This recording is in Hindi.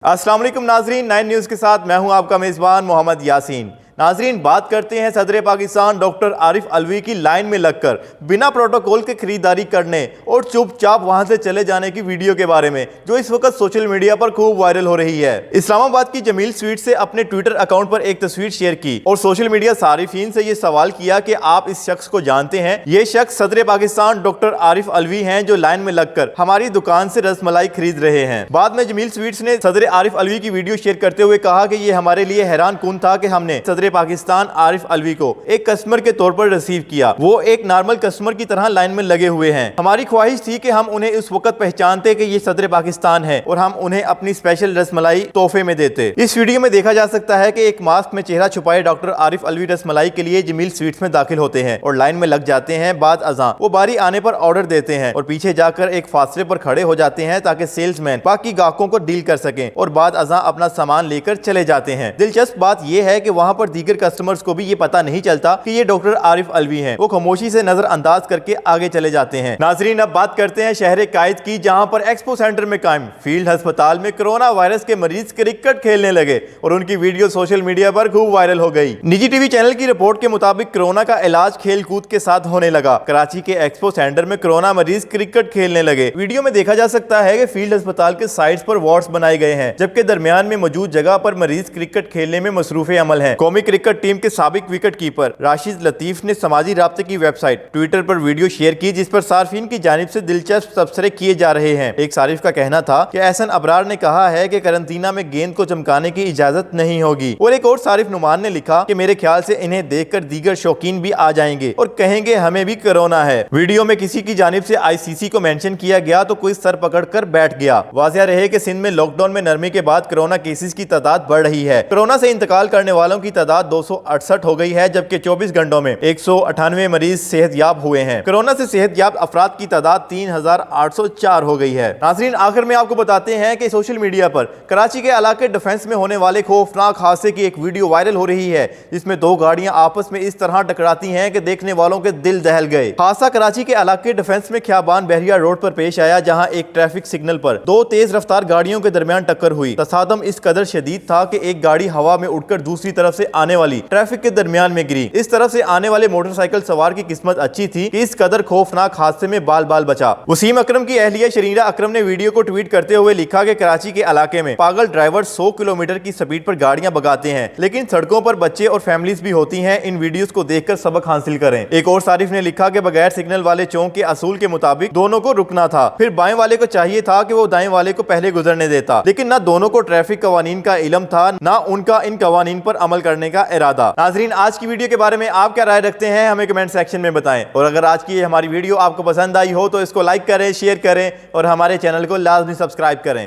अस्सलाम वालेकुम नाजरीन, 9 न्यूज़ के साथ मैं हूं आपका मेज़बान मोहम्मद यासीन। नाजरीन, बात करते हैं सदर पाकिस्तान डॉक्टर आरिफ अलवी की लाइन में लगकर बिना प्रोटोकॉल के खरीदारी करने और चुपचाप वहां से चले जाने की वीडियो के बारे में, जो इस वक्त सोशल मीडिया पर खूब वायरल हो रही है। इस्लामाबाद की जमील स्वीट से अपने ट्विटर अकाउंट पर एक तस्वीर शेयर की और सोशल मीडिया सारिफीन से ये सवाल किया कि आप इस शख्स को जानते हैं? ये शख्स सदर पाकिस्तान डॉक्टर आरिफ अलवी हैं, जो लाइन में लगकर हमारी दुकान से रसमलाई खरीद रहे हैं। बाद में जमील स्वीट्स ने सदर आरिफ अलवी की वीडियो शेयर करते हुए कहा कि ये हमारे लिए हैरान कुन था कि हमने सदर पाकिस्तान आरिफ अलवी को एक कस्टमर के तौर पर रिसीव किया। वो एक नॉर्मल कस्टमर की तरह लाइन में लगे हुए हैं। हमारी ख्वाहिश थी कि हम उन्हें उस वक्त पहचानते कि ये सदर पाकिस्तान है और हम उन्हें अपनी स्पेशल रसमलाई तोहफे में देते। इस वीडियो में देखा जा सकता है कि एक मास्क में चेहरा छुपाए डॉक्टर आरिफ अलवी रसमलाई के लिए जमील स्वीट्स में दाखिल होते हैं और लाइन में लग जाते हैं। बाद अज़ां वो बारी आने पर ऑर्डर देते हैं और पीछे जाकर एक फासले पर खड़े हो जाते हैं ताकि सेल्समैन बाकी ग्राहकों को डील कर सकें और बाद अज़ां अपना सामान लेकर चले जाते हैं। दिलचस्प बात यह है कि वहां पर दीगर कस्टमर्स को भी ये पता नहीं चलता कि ये डॉक्टर आरिफ अलवी हैं। वो खामोशी से नजरअंदाज करके आगे चले जाते हैं। नाजरीन, अब बात करते हैं शहर कायद की, जहां पर एक्सपो सेंटर में कायम फील्ड अस्पताल में कोरोना वायरस के मरीज क्रिकेट खेलने लगे और उनकी वीडियो सोशल मीडिया पर खूब वायरल हो गई। निजी टीवी चैनल की रिपोर्ट के मुताबिक कोरोना का इलाज खेल कूद के साथ होने लगा। कराची के एक्सपो सेंटर में कोरोना मरीज क्रिकेट खेलने लगे। वीडियो में देखा जा सकता है कि फील्ड अस्पताल के साइड्स पर वार्ड्स बनाए गए हैं, जबकि दरमियान में मौजूद जगह पर मरीज क्रिकेट खेलने में मसरूफ अमल है। कौमी क्रिकेट टीम के साबिक विकेट कीपर राशिद लतीफ ने समाजी राब्ते की वेबसाइट ट्विटर पर वीडियो शेयर की, जिस पर सार्फिन की जानिब से दिलचस्प तबसरे किए जा रहे हैं। एक सारिफ का कहना था कि एहसन अबरार ने कहा है कि करंतना में गेंद को चमकाने की इजाजत नहीं होगी, और एक और सारिफ नुमान ने लिखा कि मेरे ख्याल से इन्हें देखकर दीगर शौकीन भी आ जाएंगे और कहेंगे हमें भी कोरोना है। वीडियो में किसी की जानिब से ICC को मेंशन किया गया तो कोई सर पकड़ कर बैठ गया। वाज़िह रहे कि सिंध में लॉकडाउन में नरमी के बाद कोरोना केसेस की तादाद बढ़ रही है। कोरोना से इंतकाल करने वालों की तादाद 268 हो गई है, जबकि 24 घंटों में 198 मरीज सेहतयाब हुए हैं। कोरोना से सेहतयाब अफराद की तादाद 3804 हो गई है। नाज़रीन, आखिर में आपको बताते हैं कि सोशल मीडिया पर कराची के इलाके डिफेंस में होने वाले खौफनाक हादसे की एक वीडियो वायरल हो रही है, जिसमें दो गाड़ियां आपस में इस तरह टकराती हैं कि देखने वालों के दिल दहल गए। हादसा कराची के इलाके डिफेंस में ख्याबान बहरिया रोड पर पेश आया, जहां एक ट्रैफिक सिग्नल पर दो तेज रफ्तार गाड़ियों के दरमियान टक्कर हुई। तसादम इस कदर शदीद था कि एक गाड़ी हवा में उड़कर दूसरी तरफ से आने वाली ट्रैफिक के दरमियान में गिरी। इस तरफ से आने वाले मोटरसाइकिल सवार की किस्मत अच्छी थी कि इस कदर खौफनाक हादसे में बाल बाल बचा। वसीम अकरम की अहलिया शरीरा अकरम ने वीडियो को ट्वीट करते हुए लिखा कि कराची के इलाके में पागल ड्राइवर 100 किलोमीटर की स्पीड पर गाड़ियां भगाते हैं, लेकिन सड़कों पर बच्चे और फैमिलीज भी होती हैं। इन वीडियोस को देखकर सबक हासिल करें। एक और सारिफ ने लिखा कि बगैर सिग्नल वाले चौक के असूल के मुताबिक दोनों को रुकना था, फिर बाएं वाले को चाहिए था कि वो दाएं वाले को पहले गुजरने देता, लेकिन न दोनों को ट्रैफिक कवानीन का इल्म था, न उनका इन कवानीन पर अमल करने का इरादा। नाजरीन, आज की वीडियो के बारे में आप क्या राय रखते हैं, हमें कमेंट सेक्शन में बताएं। और अगर आज की हमारी वीडियो आपको पसंद आई हो तो इसको लाइक करें, शेयर करें और हमारे चैनल को लाजमी सब्सक्राइब करें।